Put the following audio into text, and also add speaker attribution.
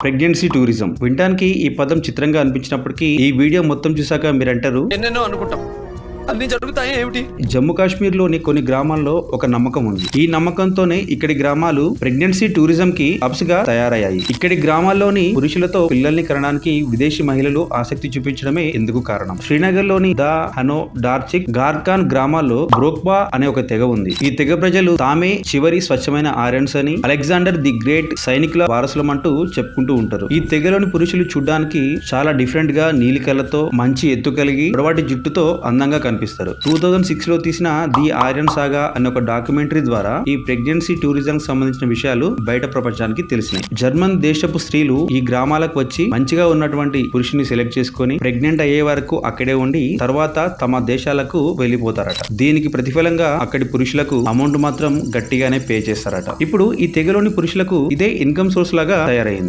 Speaker 1: Pregnancy tourism. వినడానికి ఈ పదం చిత్రంగా అనిపించినప్పటికీ ఈ వీడియో మొత్తం చూసాక మీరంటారు
Speaker 2: ఎన్నెన్నో అనుకుంటాం, అన్ని జరుగుతాయి ఏమిటి?
Speaker 1: జమ్మూ కాశ్మీర్ లోని కొన్ని గ్రామాల్లో ఒక నమ్మకం ఉంది. ఈ నమ్మకంతోనే ఇక్కడి గ్రామాలు ప్రెగ్నెన్సీ టూరిజం కి హబ్స్ గా తయారయ్యాయి. ఇక్కడి గ్రామాల్లోని పురుషులతో పిల్లల్ని కనడానికి విదేశీ మహిళలు ఆసక్తి చూపించడమే ఎందుకు కారణం. శ్రీనగర్ లోని దా హనో, డార్చిక్, గార్ఖాన్ గ్రామాల్లో బ్రోక్బా అనే ఒక తెగ ఉంది. ఈ తెగ ప్రజలు తామే చివరి స్వచ్ఛమైన ఆర్యన్స్ అని, అలెగ్జాండర్ ది గ్రేట్ సైనికుల వారసులం అంటూ చెప్పుకుంటూ ఉంటారు. ఈ తెగలోని పురుషులు చూడ్డానికి చాలా డిఫరెంట్ గా నీలి కళ్ళతో, మంచి ఎత్తు కలిగి, పొడవాటి జుట్టుతో అందంగా కనిపిస్తారు. 2006 లో తీసిన ది ఆర్యన్ సాగా అనే ఒక డాక్యుమెంటరీ ద్వారా ఈ ప్రెగ్నెన్సీ టూరిజం సంబంధించిన విషయాలు బయట ప్రపంచానికి తెలిసినాయి. జర్మన్ దేశపు స్త్రీలు ఈ గ్రామాలకు వచ్చి మంచిగా ఉన్నటువంటి పురుషుని సెలెక్ట్ చేసుకుని ప్రెగ్నెంట్ అయ్యే వరకు అక్కడే ఉండి తర్వాత తమ దేశాలకు వెళ్లిపోతారట. దీనికి ప్రతిఫలంగా అక్కడి పురుషులకు అమౌంట్ మాత్రం గట్టిగానే పే చేస్తారట. ఇప్పుడు ఈ తెగలోని పురుషులకు ఇదే ఇన్కమ్ సోర్స్ లాగా తయారైంది.